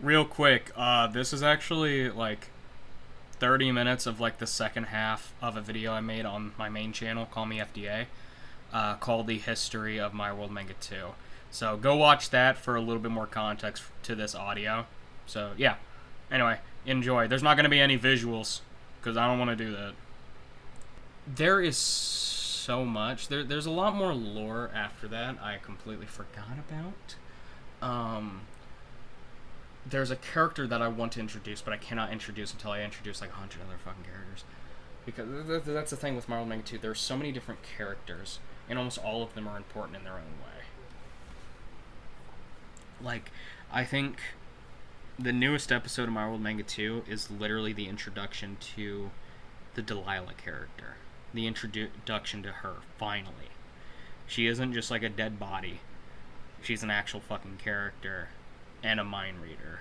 Real quick, this is actually like 30 minutes of like the second half of a video I made on my main channel, Call Me FDA, called The History of My World Manga 2. So go watch that for a little bit more context to this audio. So yeah, anyway, enjoy. There's not going to be any visuals, because I don't want to do that. There is so much. There's a lot more lore after that I completely forgot about. There's a character that I want to introduce, but I cannot introduce until I introduce like 100 other fucking characters. Because that's the thing with Marvel Manga 2. There's so many different characters, and almost all of them are important in their own way. Like, I think the newest episode of My World Manga 2 is literally the introduction to the Delilah character. The introduction to her, finally. She isn't just like a dead body. She's an actual fucking character and a mind reader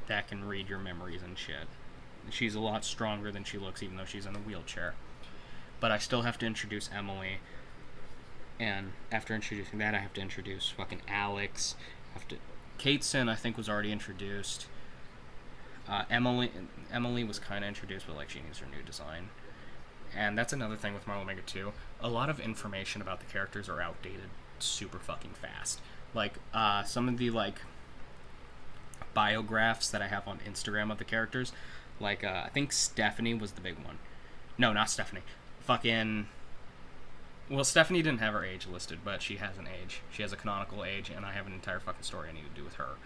that can read your memories and shit. She's a lot stronger than she looks, even though she's in a wheelchair. But I still have to introduce Emily. And after introducing that, I have to introduce fucking Alex. Kateson, I think, was already introduced. Emily was kind of introduced, but like she needs her new design. And that's another thing with Marvel Mega 2. A lot of information about the characters are outdated super fucking fast. Like, some of the, like, biographs that I have on Instagram of the characters, like, I think Stephanie was the big one. No, not Stephanie. Fucking... Well, Stephanie didn't have her age listed, but she has an age. She has a canonical age, and I have an entire fucking story I need to do with her.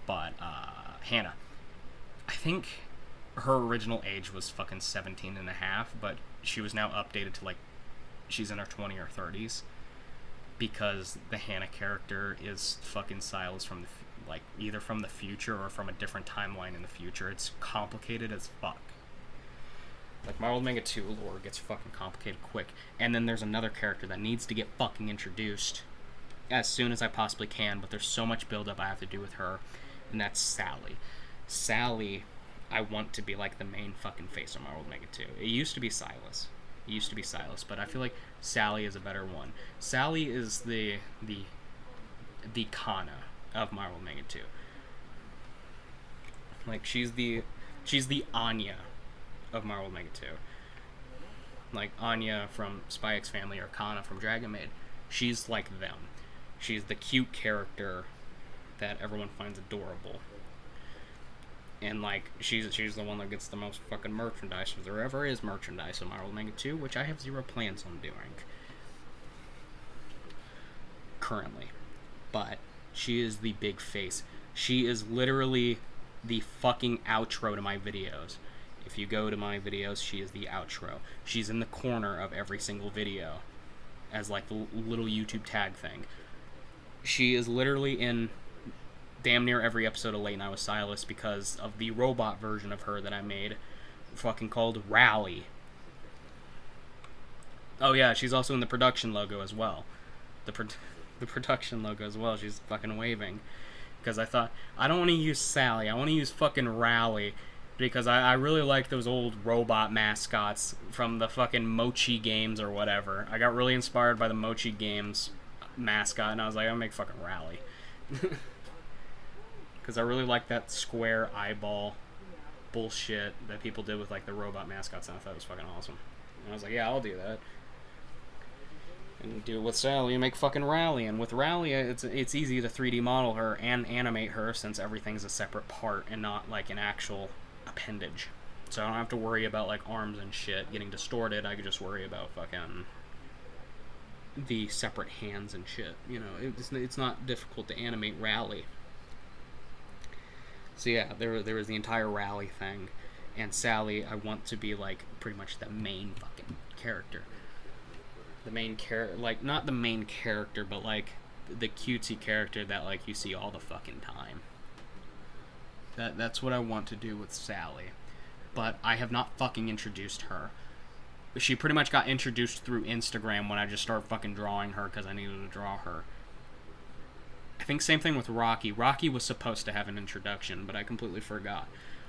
But, Hannah. I think her original age was fucking 17 and a half, but she was now updated to, like, she's in her 20s or 30s. Because the Hannah character is fucking Silas from, like, either from the future or from a different timeline in the future. It's complicated as fuck. Like, Marvel Manga 2 lore gets fucking complicated quick. And then there's another character that needs to get fucking introduced as soon as I possibly can, but there's so much build-up I have to do with her, and that's Sally. Sally, I want to be, like, the main fucking face of Marvel Mega 2. It used to be Silas. But I feel like Sally is a better one. Sally is the Kana of Marvel Mega 2. Like, she's the Anya of Marvel Mega 2. Like, Anya from Spy X Family or Kana from Dragon Maid. She's like them. She's the cute character that everyone finds adorable. And, like, she's the one that gets the most fucking merchandise, if there ever is merchandise in Marvel Manga 2, which I have zero plans on doing. Currently. But she is the big face. She is literally the fucking outro to my videos. If you go to my videos, she is the outro. She's in the corner of every single video as, like, the little YouTube tag thing. She is literally in damn near every episode of Late Night with Silas because of the robot version of her that I made, fucking called Rally. Oh yeah, she's also in the production logo as well. The production logo as well. She's fucking waving. Because I thought, I don't want to use Sally, I want to use fucking Rally. Because I really like those old robot mascots from the fucking Mochi games or whatever. I got really inspired by the Mochi games mascot, and I was like, I'll make fucking Rally. Because I really like that square eyeball bullshit that people did with, like, the robot mascots, and I thought it was fucking awesome. And I was like, yeah, I'll do that. And do it with Sally and make fucking Rally. And with Rally, it's easy to 3D model her and animate her since everything's a separate part and not, like, an actual appendage. So I don't have to worry about, like, arms and shit getting distorted. I could just worry about fucking the separate hands and shit. You know, it's not difficult to animate Rally. So yeah, there was the entire Rally thing, and Sally, I want to be, like, pretty much the main fucking character. The main character, like, not the main character, but, like, the cutesy character that, like, you see all the fucking time. That's what I want to do with Sally. But I have not fucking introduced her. She pretty much got introduced through Instagram when I just started fucking drawing her because I needed to draw her. I think same thing with Rocky. Rocky was supposed to have an introduction, but I completely forgot.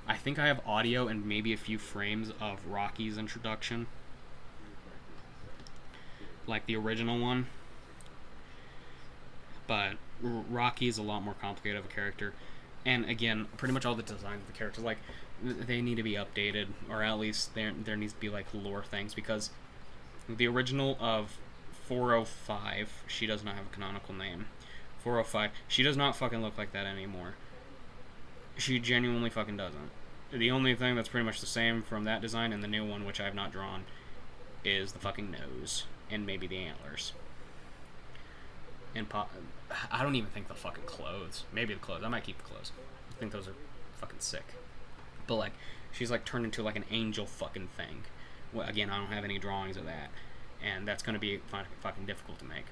I think I have audio and maybe a few frames of Rocky's introduction. Like the original one. But Rocky is a lot more complicated of a character. And again, pretty much all the designs of the characters, like, they need to be updated, or at least there needs to be, like, lore things, because the original of 405, she does not have a canonical name. 405, she does not fucking look like that anymore. She genuinely fucking doesn't. The only thing that's pretty much the same from that design and the new one, which I have not drawn, is the fucking nose and maybe the antlers. And I don't even think the fucking clothes. Maybe the clothes. I might keep the clothes. I think those are fucking sick. But, like, she's, like, turned into, like, an angel fucking thing. Well, again, I don't have any drawings of that. And that's going to be fucking difficult to make.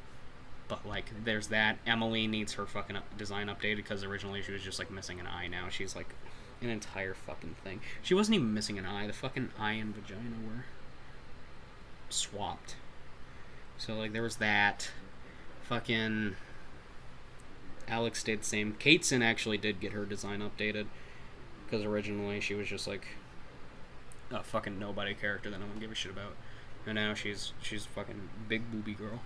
But, like, there's that. Emily needs her fucking design updated because originally she was just, like, missing an eye. Now she's, like, an entire fucking thing. She wasn't even missing an eye. The fucking eye and vagina were swapped. So, like, there was that. Fucking Alex stayed the same. Kateson actually did get her design updated because originally she was just like a fucking nobody character that no one gave a shit about, and now she's fucking big booby girl.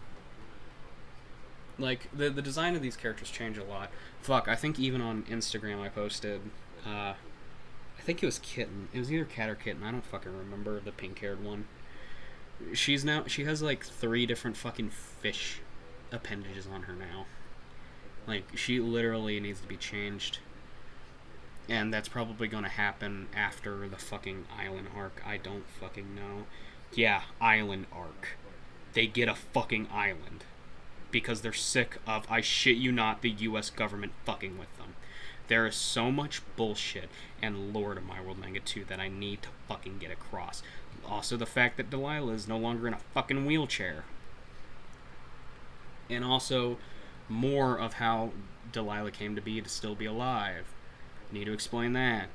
Like, the design of these characters change a lot. Fuck, I think even on Instagram I posted, I think it was Kitten. It was either Cat or Kitten. I don't fucking remember, the pink-haired one. She has like 3 different fucking fish appendages on her now. Like, she literally needs to be changed. And that's probably gonna happen after the fucking island arc. I don't fucking know. Yeah, island arc. They get a fucking island. Because they're sick of, I shit you not, the US government fucking with them. There is so much bullshit and lore to My World Manga 2 that I need to fucking get across. Also the fact that Delilah is no longer in a fucking wheelchair. And also more of how Delilah came to be to still be alive. Need to explain that.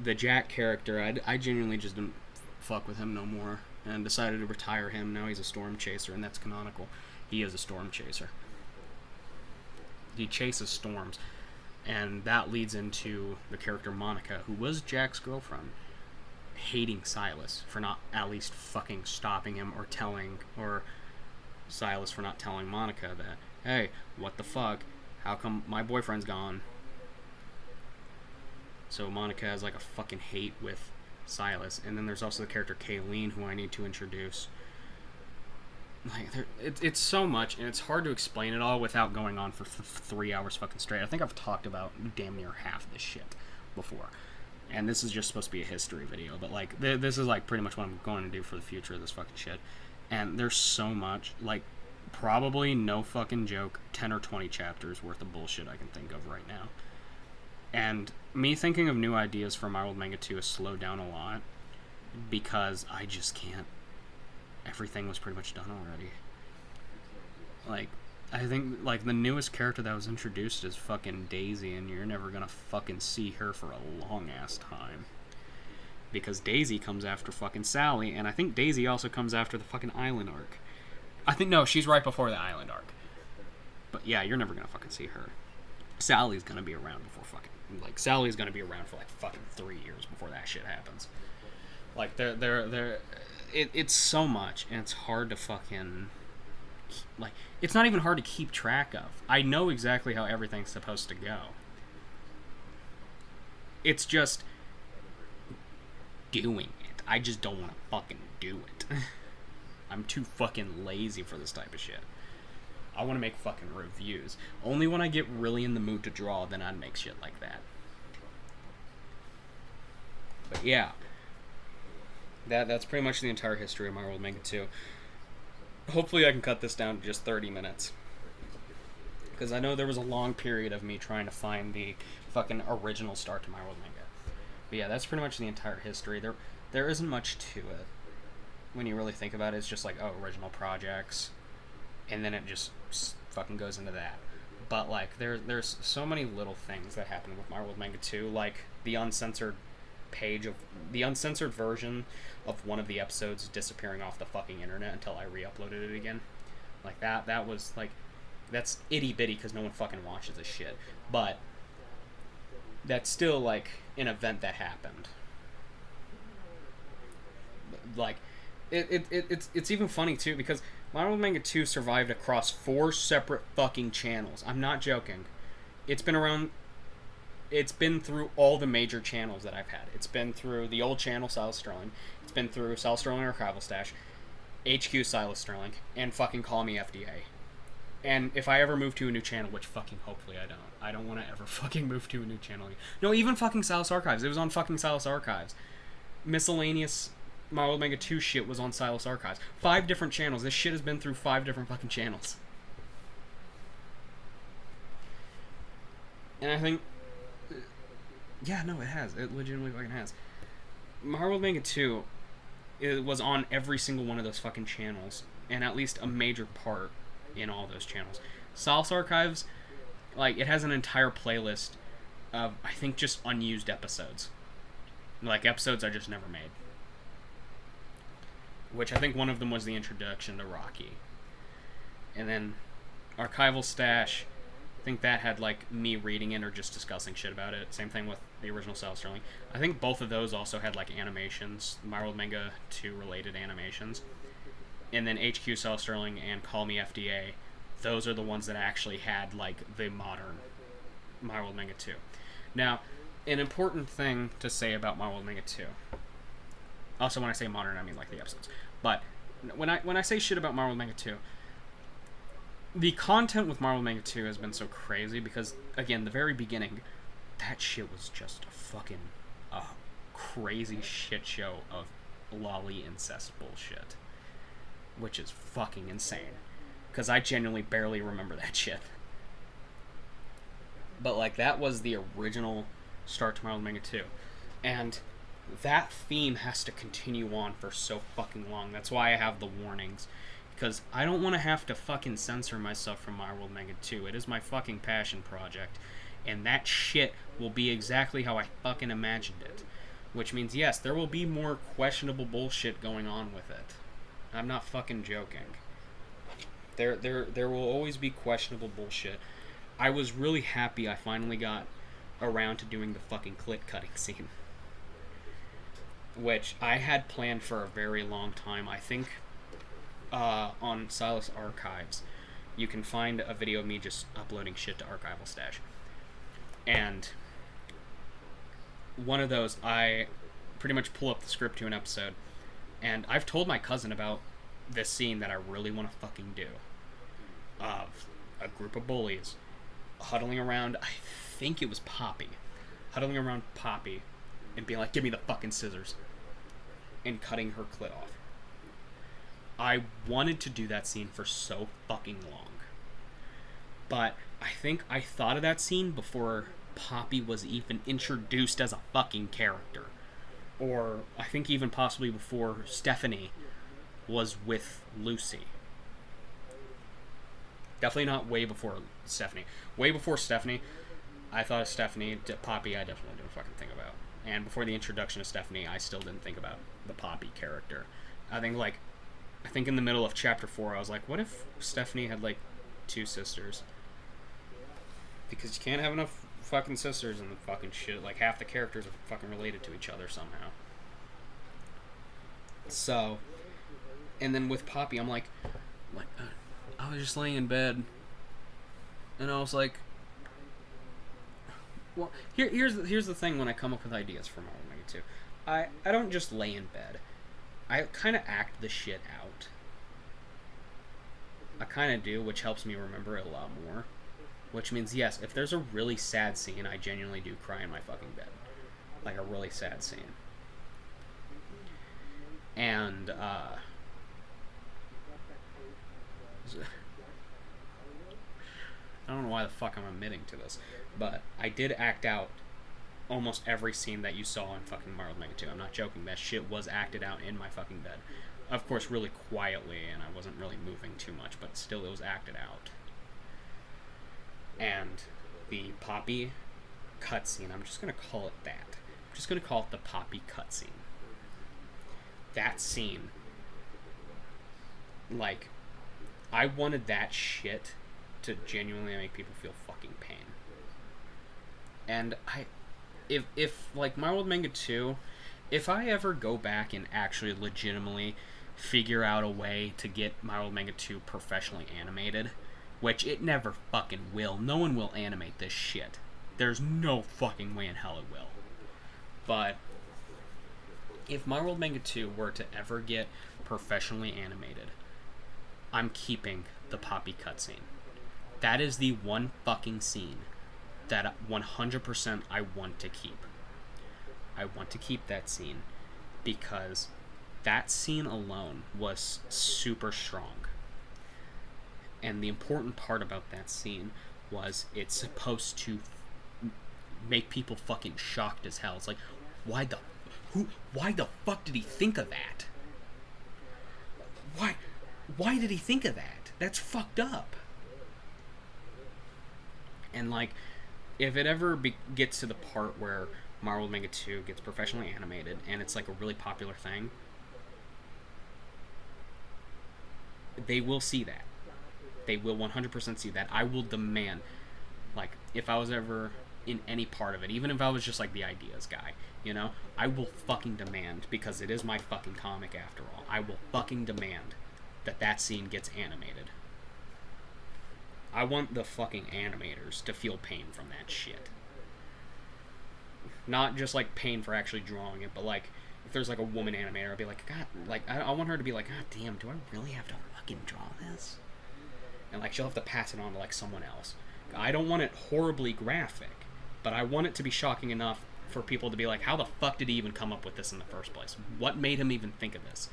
The Jack character, I genuinely just didn't fuck with him no more and decided to retire him. Now he's a storm chaser, and that's canonical. He is a storm chaser. He chases storms. And that leads into the character Monica, who was Jack's girlfriend, hating Silas for not at least fucking stopping him, or Silas for not telling Monica that, hey, what the fuck? How come my boyfriend's gone? So Monica has like a fucking hate with Silas. And then there's also the character Kayleen, who I need to introduce. Like, it's so much, and it's hard to explain it all without going on for 3 hours fucking straight. I think I've talked about damn near half this shit before. And this is just supposed to be a history video, but like, this is like pretty much what I'm going to do for the future of this fucking shit. And there's so much, like, probably no fucking joke, 10 or 20 chapters worth of bullshit I can think of right now. And me thinking of new ideas for My World Manga 2 has slowed down a lot, because I just can't. Everything was pretty much done already. Like, I think, like, the newest character that was introduced is fucking Daisy, and you're never gonna fucking see her for a long-ass time. Because Daisy comes after fucking Sally, and I think Daisy also comes after the fucking island arc. I think, no, she's right before the island arc. But yeah, you're never gonna fucking see her. Sally's gonna be around before fucking, like, Sally's gonna be around for, like, fucking 3 years before that shit happens. Like, it's so much, and it's hard to fucking, like, it's not even hard to keep track of. I know exactly how everything's supposed to go. It's just doing it. I just don't want to fucking do it. I'm too fucking lazy for this type of shit. I want to make fucking reviews. Only when I get really in the mood to draw, then I'd make shit like that. But yeah. That's pretty much the entire history of My World Manga 2. Hopefully I can cut this down to just 30 minutes. Because I know there was a long period of me trying to find the fucking original start to My World Manga. But yeah, that's pretty much the entire history. There isn't much to it. When you really think about it, it's just like, oh, original projects. And then it just fucking goes into that. But like, there's so many little things that happen with My World Manga 2. Like, the uncensored version of one of the episodes disappearing off the fucking internet until I re-uploaded it again. Like, that was like, that's itty bitty because no one fucking watches this shit, but that's still like an event that happened. Like, it's even funny too, because My World Manga 2 survived across 4 separate fucking channels. I'm not joking. It's been around it's been through all the major channels that I've had. It's been through the old channel, Silas Sterling. It's been through Silas Sterling Archival Stash, HQ Silas Sterling, and fucking Call Me FDA. And if I ever move to a new channel, which fucking hopefully I don't want to ever fucking move to a new channel. No, even fucking Silas Archives. It was on fucking Silas Archives. Miscellaneous My World Manga 2 shit was on Silas Archives. 5 different channels. This shit has been through 5 different fucking channels. And I think... Yeah, no, it has. It legitimately fucking has. My World Manga 2, it was on every single one of those fucking channels. And at least a major part in all those channels. Silas Archives, like, it has an entire playlist of, I think, just unused episodes. Like, episodes I just never made. Which I think one of them was the introduction to Rocky. And then Archival Stash, I think that had, like, me reading it or just discussing shit about it. Same thing with the original Silas Sterling. I think both of those also had, like, animations, My World Manga 2 related animations. And then HQ Silas Sterling and Call Me FDA, those are the ones that actually had, like, the modern My World Manga 2. Now, an important thing to say about My World Manga 2. Also, when I say modern, I mean, like, the episodes. But when I say shit about My World Manga 2, the content with My World Manga 2 has been so crazy because, again, the very beginning, that shit was just a fucking crazy shit show of lolly incest bullshit. Which is fucking insane. Because I genuinely barely remember that shit. But, like, that was the original start to My World Manga 2. And that theme has to continue on for so fucking long. That's why I have the warnings. Because I don't want to have to fucking censor myself from My World Manga 2. It is my fucking passion project. And that shit will be exactly how I fucking imagined it. Which means, yes, there will be more questionable bullshit going on with it. I'm not fucking joking. There will always be questionable bullshit. I was really happy I finally got around to doing the fucking clit cutting scene. Which I had planned for a very long time. I think on Silas Archives, you can find a video of me just uploading shit to Archival Stash. And one of those, I pretty much pull up the script to an episode. And I've told my cousin about this scene that I really want to fucking do. Of a group of bullies huddling around, I think it was Poppy. Huddling around Poppy and being like, give me the fucking scissors. And cutting her clit off. I wanted to do that scene for so fucking long. But I think I thought of that scene before Poppy was even introduced as a fucking character. Or I think even possibly before Stephanie was with Lucy. Definitely not way before Stephanie. Way before Stephanie, I thought of Stephanie. Poppy, I definitely didn't fucking think about. And before the introduction of Stephanie, I still didn't think about the Poppy character. I think in the middle of chapter 4, I was like, what if Stephanie had, like, 2 sisters? Because you can't have enough fucking sisters in the fucking shit. Like, half the characters are fucking related to each other somehow. So, and then with Poppy, I'm like, I was just laying in bed, and I was like, well, here's the thing when I come up with ideas for My World Manga 2. I don't just lay in bed. I kind of act the shit out. I kind of do, which helps me remember it a lot more. Which means, yes, if there's a really sad scene, I genuinely do cry in my fucking bed. Like a really sad scene. And, I don't know why the fuck I'm admitting to this, but I did act out almost every scene that you saw in fucking My World Manga 2. I'm not joking. That shit was acted out in my fucking bed. Of course, really quietly, and I wasn't really moving too much, but still it was acted out. And the Poppy cutscene, I'm just going to call it that. I'm just going to call it the Poppy cutscene. That scene, like, I wanted that shit to genuinely make people feel fucking pain. And if like My World Manga 2, if I ever go back and actually legitimately figure out a way to get My World Manga 2 professionally animated, which it never fucking will. No one will animate this shit. There's no fucking way in hell it will. But if My World Manga 2 were to ever get professionally animated, I'm keeping the Poppy cutscene. That is the one fucking scene that 100% I want to keep. I want to keep that scene because that scene alone was super strong. And the important part about that scene was it's supposed to make people fucking shocked as hell. It's like, why the fuck did he think of that? Why did he think of that? That's fucked up. And like, if it ever gets to the part where My World Manga 2 gets professionally animated and it's like a really popular thing, they will see that. They will 100% see that. I will demand, like, if I was ever in any part of it, even if I was just like the ideas guy, you know, I will fucking demand, because it is my fucking comic after all, I will fucking demand that scene gets animated. I want the fucking animators to feel pain from that shit. Not just like pain for actually drawing it, but like if there's like a woman animator, I'd be like, God, like I want her to be like, God damn, do I really have to fucking draw this? And like she'll have to pass it on to like someone else. I don't want it horribly graphic, but I want it to be shocking enough for people to be like, how the fuck did he even come up with this in the first place? What made him even think of this?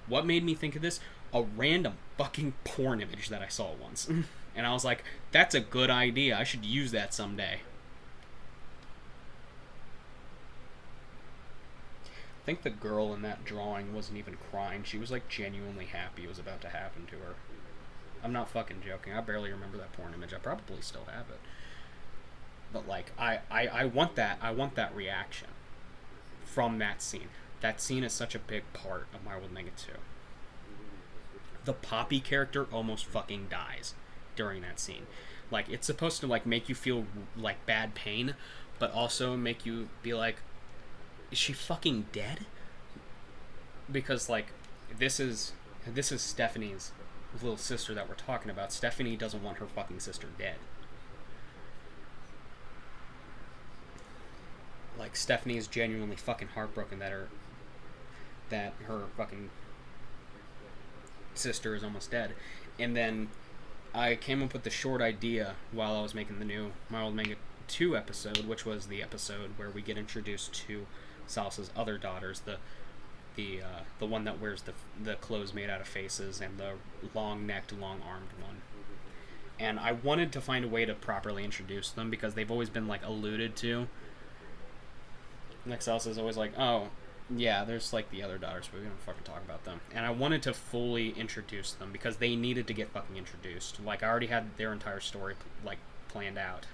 What made me think of this? A random fucking porn image that I saw once. And I was like, that's a good idea. I should use that someday. I think the girl in that drawing wasn't even crying. She was like genuinely happy it was about to happen to her. I'm not fucking joking. I barely remember that porn image. I probably still have it. But like, I want that. I want that reaction from that scene. That scene is such a big part of My World Manga 2. The Poppy character almost fucking dies during that scene. Like, it's supposed to like make you feel like bad pain, but also make you be like, is she fucking dead? Because like, this is Stephanie's little sister that we're talking about. Stephanie doesn't want her fucking sister dead. Like, Stephanie is genuinely fucking heartbroken that her fucking sister is almost dead. And then I came up with the short idea while I was making the new My World Manga 2 episode, which was the episode where we get introduced to Salus's other daughters, the one that wears the clothes made out of faces and the long-necked, long-armed one. And I wanted to find a way to properly introduce them because they've always been like alluded to. Like, Salus is always like, oh, yeah, there's like the other daughters, but we don't fucking talk about them. And I wanted to fully introduce them because they needed to get fucking introduced. Like, I already had their entire story like planned out.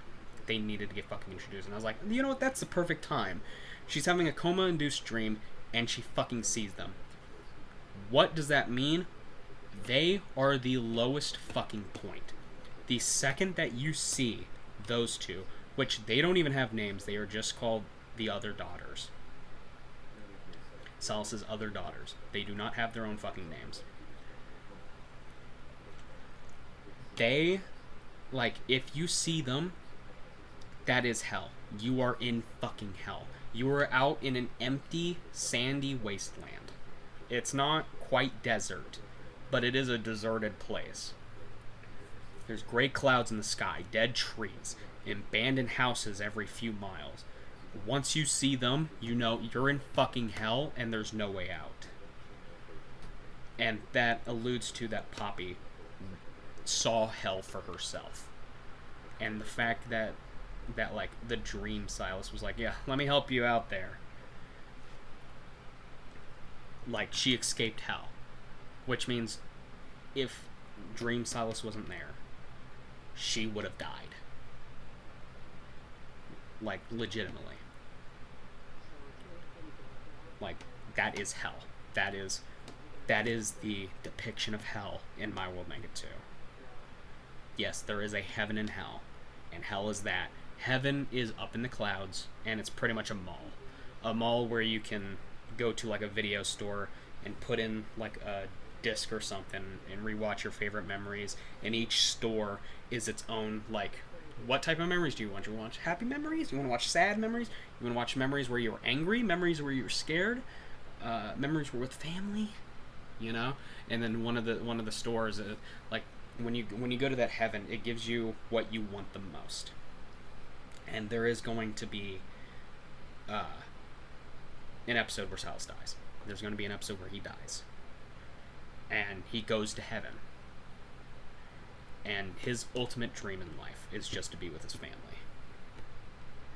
They needed to get fucking introduced. And I was like, you know what, that's the perfect time. She's having a coma-induced dream, and she fucking sees them. What does that mean? They are the lowest fucking point. The second that you see those two, which they don't even have names, they are just called the other daughters. Salus's other daughters. They do not have their own fucking names. They, like, if you see them, that is hell. You are in fucking hell. You are out in an empty, sandy wasteland. It's not quite desert, but it is a deserted place. There's gray clouds in the sky, dead trees, abandoned houses every few miles. Once you see them, you know you're in fucking hell and there's no way out. And that alludes to that Poppy saw hell for herself. And the fact that like the dream Silas was like, yeah, let me help you out there. Like, she escaped hell. Which means if Dream Silas wasn't there, she would have died. Like, legitimately. Like, that is hell. That is the depiction of hell in My World Manga 2. Yes, there is a heaven and hell. And hell is that. Heaven is up in the clouds, and it's pretty much a mall. A mall where you can go to like a video store and put in like a disc or something and rewatch your favorite memories. And each store is its own like What type of memories do you want? Do you want to watch happy memories? Do you want to watch sad memories? You want to watch memories where you were angry? Memories where you were scared? Memories were with family? You know? And then one of the stores, like when you go to that heaven, it gives you what you want the most. And there is going to be an episode where Silas dies. There's going to be an episode where he dies. And he goes to heaven. And his ultimate dream in life is just to be with his family.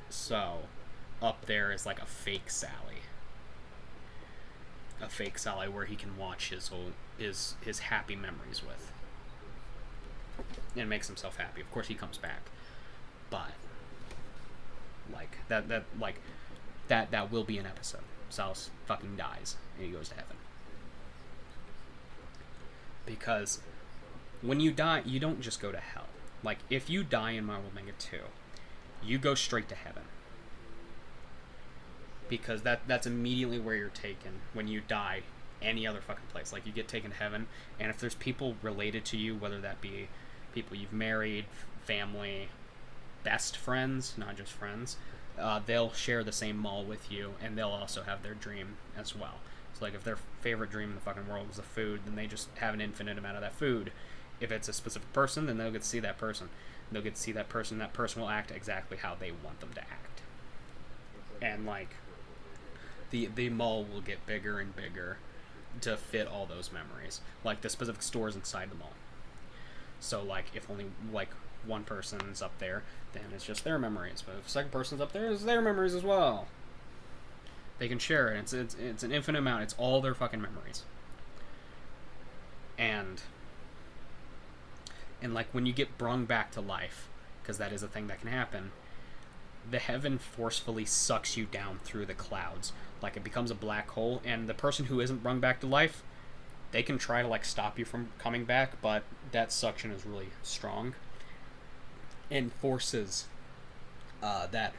So, up there is like a fake Sally. A fake Sally where he can watch his happy memories with. And makes himself happy. Of course he comes back. But like that will be an episode. Silas fucking dies and he goes to heaven. Because when you die, you don't just go to hell. Like, if you die in My World Manga 2, you go straight to heaven. Because that's immediately where you're taken when you die any other fucking place. Like, you get taken to heaven, and if there's people related to you, whether that be people you've married, family, best friends, not just friends, they'll share the same mall with you, and they'll also have their dream as well. So, like, if their favorite dream in the fucking world was the food, then they just have an infinite amount of that food. If it's a specific person, then they'll get to see that person. They'll get to see that person. That person will act exactly how they want them to act. And, like, the mall will get bigger and bigger to fit all those memories. Like, the specific stores inside the mall. So, like, if only, like, one person's up there, then it's just their memories. But if the second person's up there, it's their memories as well. They can share it. It's an infinite amount. It's all their fucking memories. And like, when you get brung back to life, because that is a thing that can happen, the heaven forcefully sucks you down through the clouds. Like, it becomes a black hole, and the person who isn't brung back to life, they can try to, like, stop you from coming back, but that suction is really strong. And forces that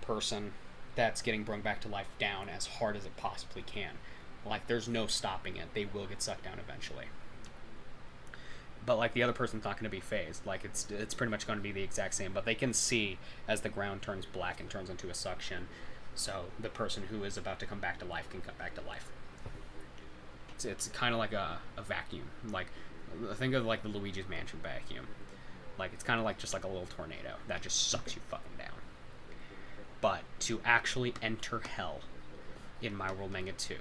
person that's getting brung back to life down as hard as it possibly can. Like, there's no stopping it. They will get sucked down eventually. But, like, the other person's not going to be phased. Like, it's pretty much going to be the exact same. But they can see as the ground turns black and turns into a suction. So the person who is about to come back to life can come back to life. It's kind of like a vacuum. Like, think of, like, the Luigi's Mansion vacuum. Like, it's kind of like just like a little tornado that just sucks you fucking down. But to actually enter hell in My World Manga 2,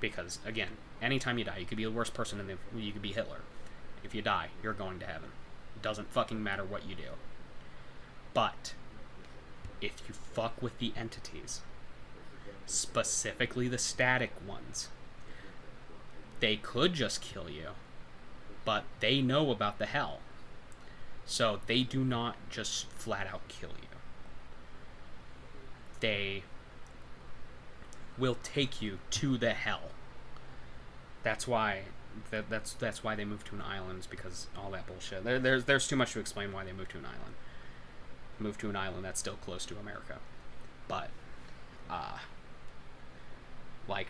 because, again, anytime you die, you could be the worst person you could be Hitler. If you die, you're going to heaven. It doesn't fucking matter what you do. But if you fuck with the entities, specifically the static ones, they could just kill you, but they know about the hell. So they do not just flat out kill you. They will take you to the hell. That's why that's why they moved to an island, is because all that bullshit. There's too much to explain why they moved to an island. Moved to an island that's still close to America. But like,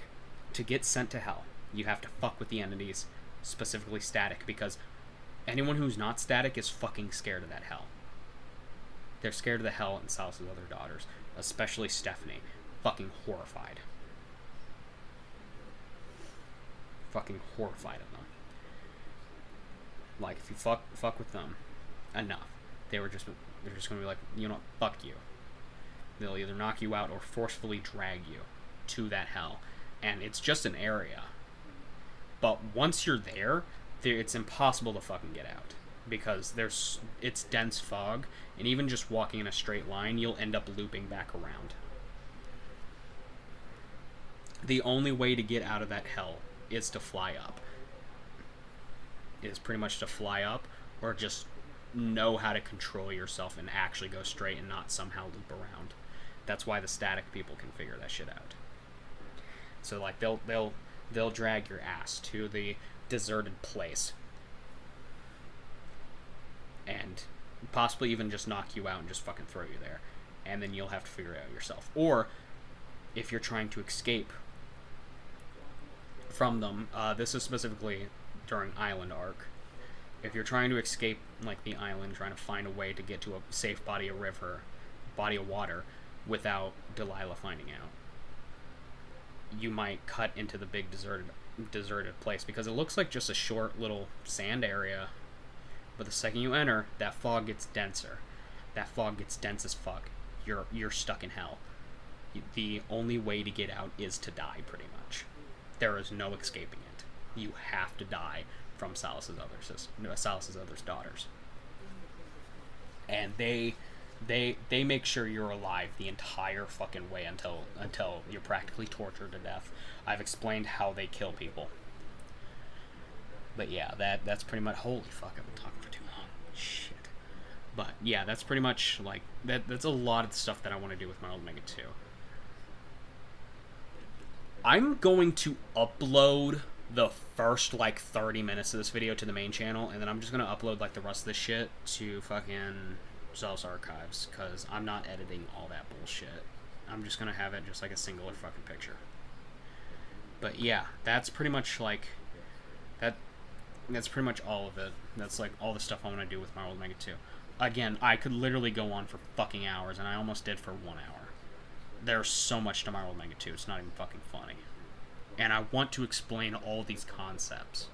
to get sent to hell, you have to fuck with the entities, specifically static, because anyone who's not static is fucking scared of that hell. They're scared of the hell and Silas's other daughters, especially Stephanie. Fucking horrified. Fucking horrified of them. Like, if you fuck with them enough, they're just gonna be like, you know, fuck you. They'll either knock you out or forcefully drag you to that hell. And it's just an area. But once you're there, it's impossible to fucking get out, because it's dense fog, and even just walking in a straight line, you'll end up looping back around. The only way to get out of that hell is to fly up. Is pretty much to fly up, or just know how to control yourself and actually go straight and not somehow loop around. That's why the static people can figure that shit out. So, like, they'll drag your ass to the deserted place and possibly even just knock you out and just fucking throw you there, and then you'll have to figure it out yourself. Or if you're trying to escape from them, this is specifically during Island Arc, If you're trying to escape like the island, trying to find a way to get to a safe body of water, without Delilah finding out, you might cut into the big deserted place, because it looks like just a short little sand area, but the second you enter, that fog gets denser. That fog gets dense as fuck. You're stuck in hell. The only way to get out is to die, pretty much. There is no escaping it. You have to die from Salus's other daughters, and they make sure you're alive the entire fucking way until you're practically tortured to death. I've explained how they kill people, but yeah, that's pretty much. Holy fuck, I've been talking for too long. Shit. But yeah, that's pretty much like that. That's a lot of the stuff that I want to do with My World Manga 2. I'm going to upload the first like 30 minutes of this video to the main channel, and then I'm just gonna upload like the rest of this shit to fucking Zealous Archives, because I'm not editing all that bullshit. I'm just gonna have it just like a singular fucking picture. But yeah, that's pretty much like that's pretty much all of it. That's like all the stuff I want to do with My World Manga 2. Again, I could literally go on for fucking hours, and I almost did for 1 hour. There's so much to My World Manga 2, it's not even fucking funny. And I want to explain all these concepts.